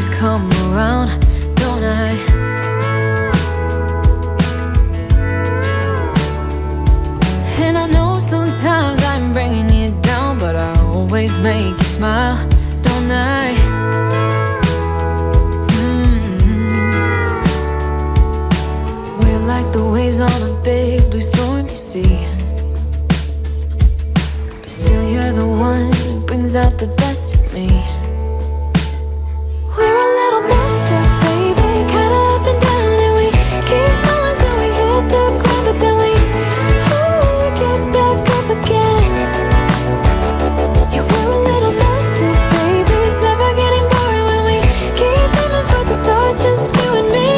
always come around, don't I? And I know sometimes I'm bringing you down, but I always make you smile, don't I? We're like the waves on a big blue stormy sea, but still you're the one who brings out the best in me. We're a little messed up, baby, kinda up and down, and we keep falling till we hit the ground, but then we get back up again. Yeah, we're a little messed up, baby, it's never getting boring when we keep aiming for the stars, just you and me.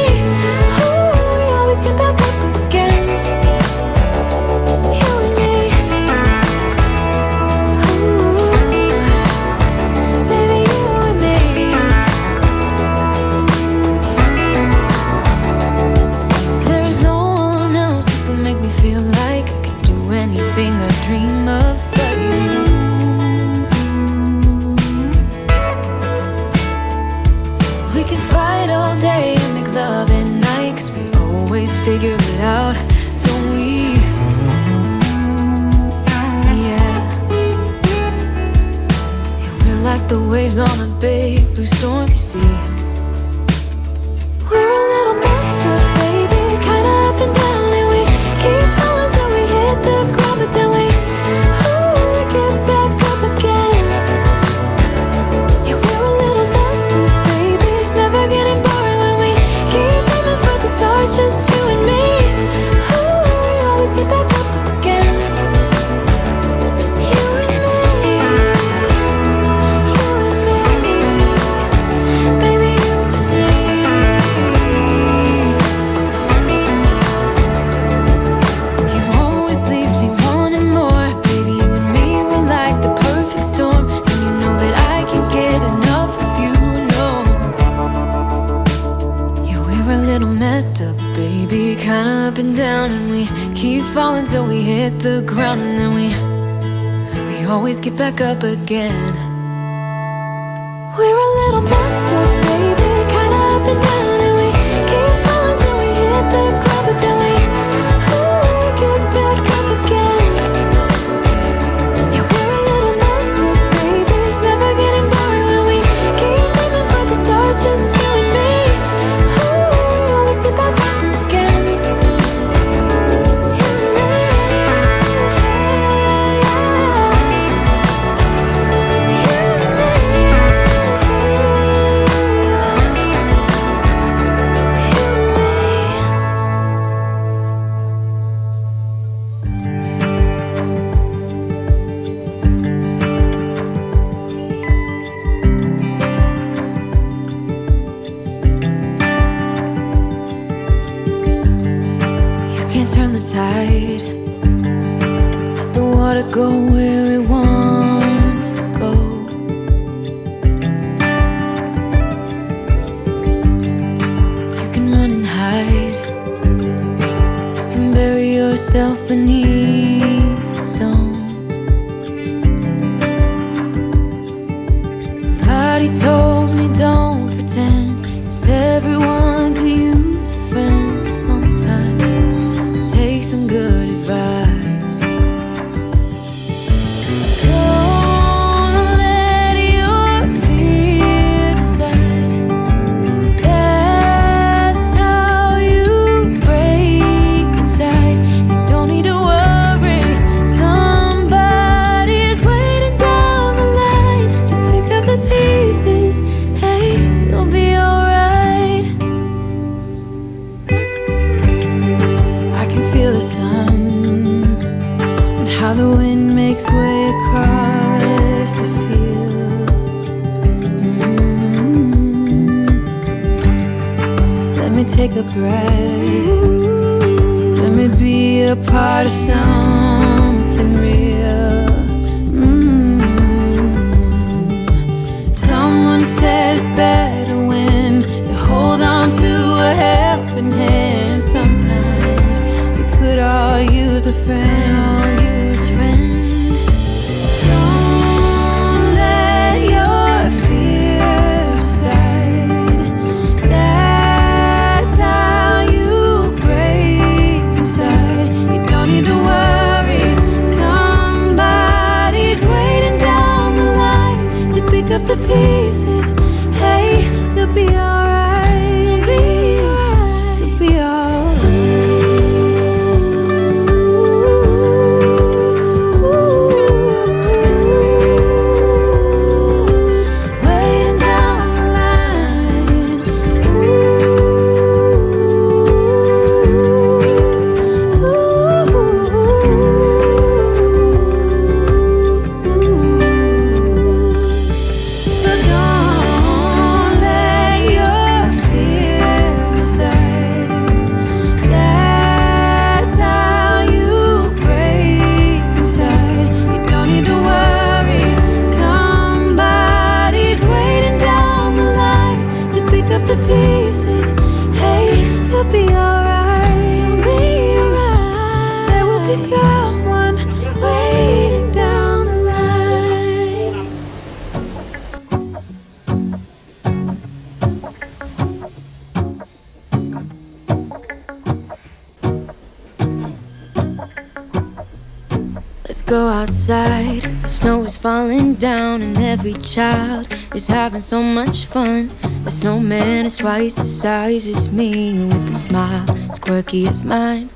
We always get back up again, you and me. Baby, you and me. There's no one else who can make me feel like I can do anything I dream of but you. We can fight all day and make love at night, 'cause we always figure it out, don't we? Yeah. Yeah, we're like the waves on a big blue stormy sea. We're a little messed up, baby, kinda up and down, and we keep falling till we hit the ground, but then we get back up again. Yeah, we're a little messed up, baby, it's never getting boring when we keep aiming for the stars, just you and me. We always get back up again, you and me, you and me, baby, you and me. You always leave me wanting more, baby, you and me, we're like the perfect storm, and you know that I can't get enough of you, no. Yeah, we're a little messed up, baby, kinda up and down, and we keep falling till we hit the ground, and then we always get back up again. We're a little messed up, baby, kinda up and down, and we keep falling till we hit the ground, but then we get back up again. Yeah, we're a little messed up, baby, it's never getting boring when we keep aiming for the stars, just you and me. We always get back up again, you and me. You can't turn the tide, let the water go where it wants to go. You can run and hide, you can bury yourself beneath the stones. Somebody told me don't pretend, 'cause everyone could use a friend sometimes. Take some good advice. Don't let your fear decide. That's how you break inside. You don't need to worry, somebody's waiting down the line to pick up the pieces. Hey, you'll be alright. I can feel the sun and how the wind makes way across the fields. Let me take a breath, let me be a part of something real. Someone said it's better when you hold on to a helping hand. Sometimes we could all use a friend. Don't let your fear decide. be someone waiting down the line. Let's go outside. The snow is falling down and every child is having so much fun. The snowman is twice the size as me, with a smile as quirky as mine.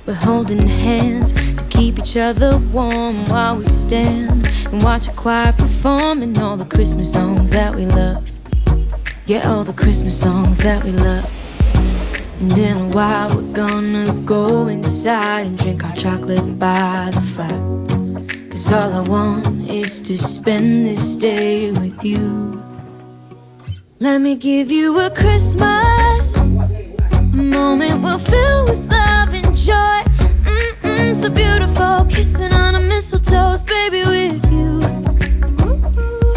We're holding hands to keep each other warm while we stand and watch a choir performing all the Christmas songs that we love. Yeah, all the Christmas songs that we love. And in a while we're gonna go inside and drink our chocolate by the fire. 'Cause all I want is to spend this day with you. Let me give you a Christmas, a moment we'll fill with love and joy. So beautiful, kissing on a mistletoe, baby, with you.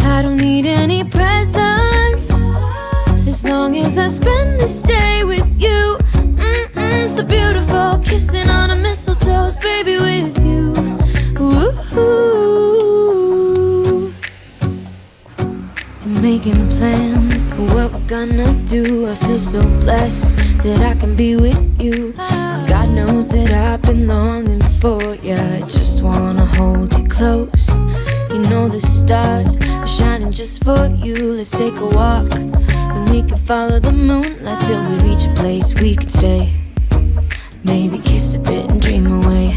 I don't need any presents, as long as I spend this day with you. So beautiful, kissing on a mistletoe, baby, with you. Ooh. Making plans for what we're gonna do. I feel so blessed that I can be with you, 'cause God knows that I've been longing for you. I just wanna hold you close. You know the stars are shining just for you. Let's take a walk and we can follow the moonlight till we reach a place we can stay. Maybe kiss a bit and dream away.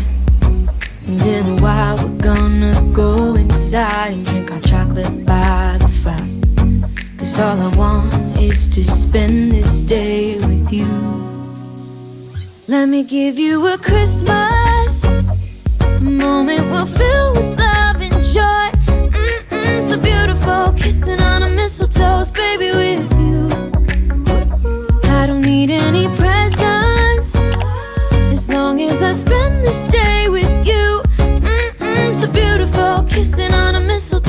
And in a while we're gonna go inside and drink our chocolate by the fire. 'Cause all I want is to spend this day with you. Let me give you a Christmas, a moment we'll fill with love and joy. So beautiful, kissing on a mistletoe, baby, with you. I don't need any presents, as long as I spend this day with you. So beautiful, kissing on a mistletoe.